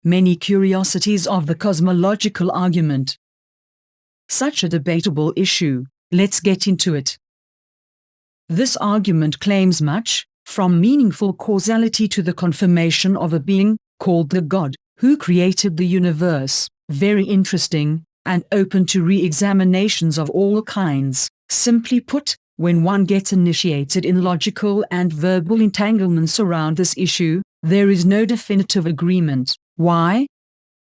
many curiosities of the cosmological argument. Such a debatable issue, let's get into it. This argument claims much, from meaningful causality to the confirmation of a being, called the God, who created the universe, very interesting, and open to re-examinations of all kinds. Simply put, when one gets initiated in logical and verbal entanglements around this issue, there is no definitive agreement. Why?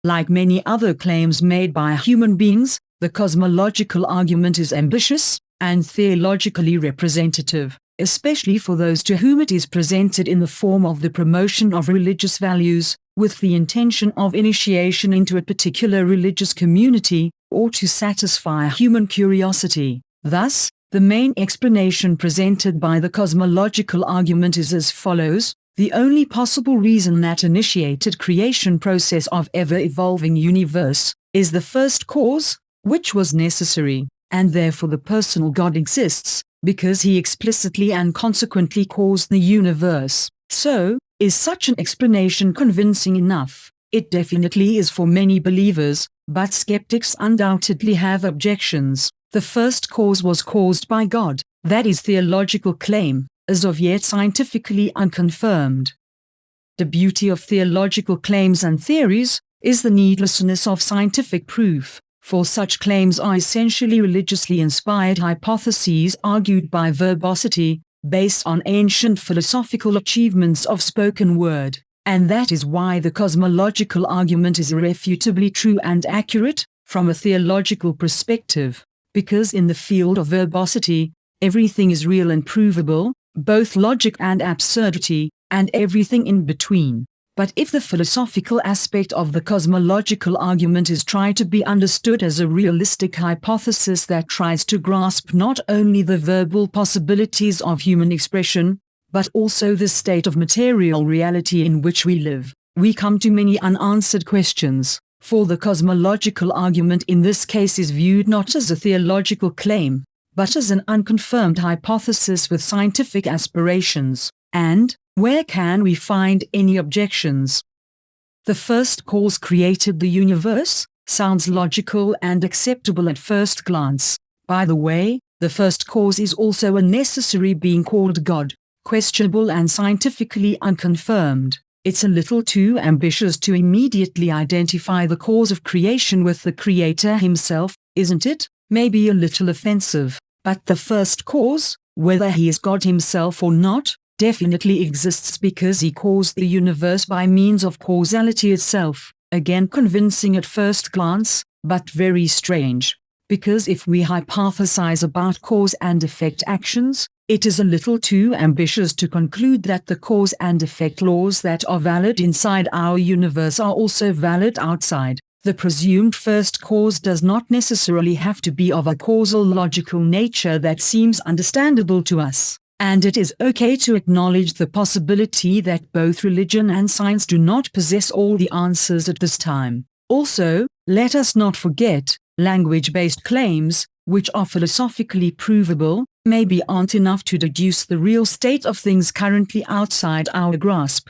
Like many other claims made by human beings, the cosmological argument is ambitious and theologically representative, especially for those to whom it is presented in the form of the promotion of religious values, with the intention of initiation into a particular religious community, or to satisfy human curiosity. Thus, the main explanation presented by the cosmological argument is as follows: the only possible reason that initiated creation process of ever-evolving universe is the first cause, which was necessary, and therefore the personal God exists, because he explicitly and consequently caused the universe. So, is such an explanation convincing enough? It definitely is for many believers, but skeptics undoubtedly have objections. The first cause was caused by God. That is theological claim, as of yet scientifically unconfirmed. The beauty of theological claims and theories is the needlessness of scientific proof, for such claims are essentially religiously inspired hypotheses argued by verbosity, based on ancient philosophical achievements of spoken word, and that is why the cosmological argument is irrefutably true and accurate, from a theological perspective, because in the field of verbosity, everything is real and provable, both logic and absurdity, and everything in between. But if the philosophical aspect of the cosmological argument is tried to be understood as a realistic hypothesis that tries to grasp not only the verbal possibilities of human expression, but also the state of material reality in which we live, we come to many unanswered questions, for the cosmological argument in this case is viewed not as a theological claim, but as an unconfirmed hypothesis with scientific aspirations. And, where can we find any objections? The first cause created the universe sounds logical and acceptable at first glance. By the way, the first cause is also a necessary being called God, questionable and scientifically unconfirmed. It's a little too ambitious to immediately identify the cause of creation with the Creator himself, isn't it? Maybe a little offensive, but the first cause, whether he is God himself or not, definitely exists because he caused the universe by means of causality itself. Again convincing at first glance, but very strange. Because if we hypothesize about cause and effect actions, it is a little too ambitious to conclude that the cause and effect laws that are valid inside our universe are also valid outside. The presumed first cause does not necessarily have to be of a causal logical nature that seems understandable to us, and it is okay to acknowledge the possibility that both religion and science do not possess all the answers at this time. Also, let us not forget, language-based claims, which are philosophically provable, maybe aren't enough to deduce the real state of things currently outside our grasp.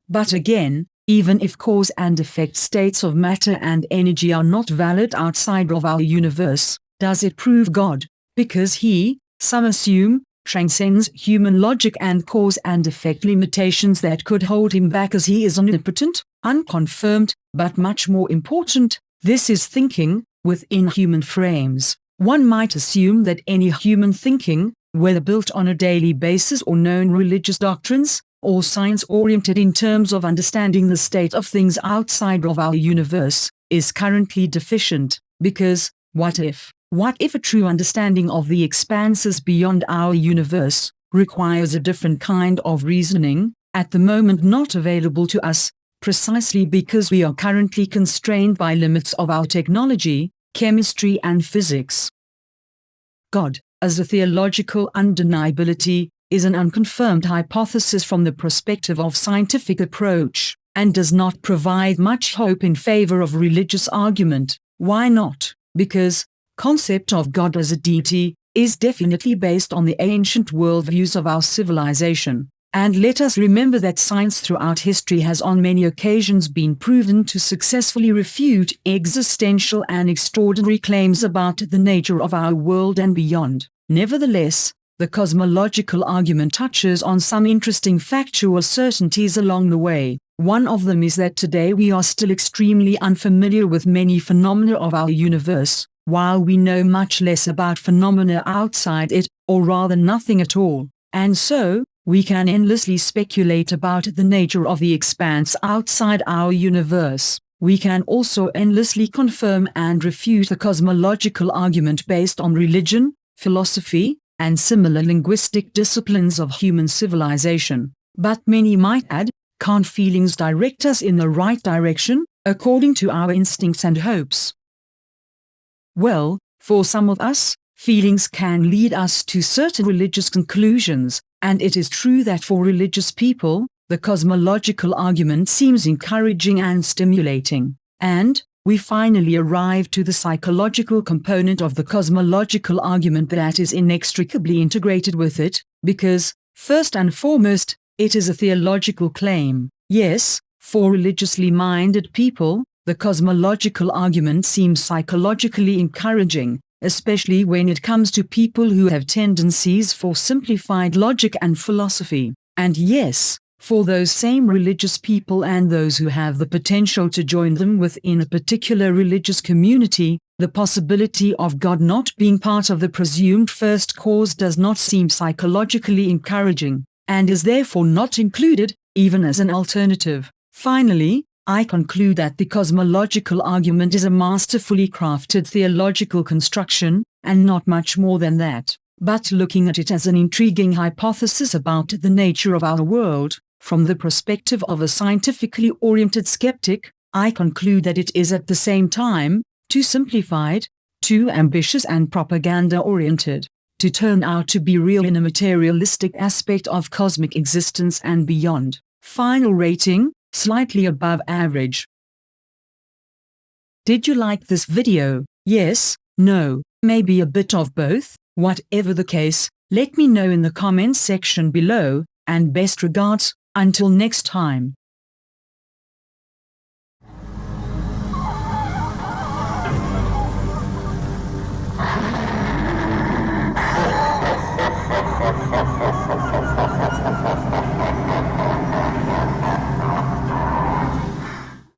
But again, even if cause and effect states of matter and energy are not valid outside of our universe, does it prove God? Because he, some assume, transcends human logic and cause and effect limitations that could hold him back as he is omnipotent, unconfirmed, but much more important, this is thinking within human frames. One might assume that any human thinking, whether built on a daily basis or known religious doctrines, or science-oriented in terms of understanding the state of things outside of our universe, is currently deficient, because, what if a true understanding of the expanses beyond our universe requires a different kind of reasoning, at the moment not available to us, precisely because we are currently constrained by limits of our technology, chemistry and physics. God, as a theological undeniability, is an unconfirmed hypothesis from the perspective of scientific approach, and does not provide much hope in favor of religious argument. Why not? Because concept of God as a deity is definitely based on the ancient worldviews of our civilization. And let us remember that science throughout history has on many occasions been proven to successfully refute existential and extraordinary claims about the nature of our world and beyond. Nevertheless, the cosmological argument touches on some interesting factual certainties along the way. One of them is that today we are still extremely unfamiliar with many phenomena of our universe, while we know much less about phenomena outside it, or rather nothing at all. And so, we can endlessly speculate about the nature of the expanse outside our universe. We can also endlessly confirm and refute the cosmological argument based on religion, philosophy, and similar linguistic disciplines of human civilization. But many might add, can't feelings direct us in the right direction, according to our instincts and hopes? Well, for some of us, feelings can lead us to certain religious conclusions, and it is true that for religious people, the cosmological argument seems encouraging and stimulating. And we finally arrive to the psychological component of the cosmological argument that is inextricably integrated with it, because, first and foremost, it is a theological claim. Yes, for religiously minded people, the cosmological argument seems psychologically encouraging, especially when it comes to people who have tendencies for simplified logic and philosophy. And yes, for those same religious people and those who have the potential to join them within a particular religious community, the possibility of God not being part of the presumed first cause does not seem psychologically encouraging, and is therefore not included, even as an alternative. Finally, I conclude that the cosmological argument is a masterfully crafted theological construction, and not much more than that. But looking at it as an intriguing hypothesis about the nature of our world, from the perspective of a scientifically oriented skeptic, I conclude that it is at the same time too simplified, too ambitious and propaganda-oriented, to turn out to be real in a materialistic aspect of cosmic existence and beyond. Final rating, slightly above average. Did you like this video? Yes, no, maybe a bit of both? Whatever the case, let me know in the comments section below, and best regards, until next time.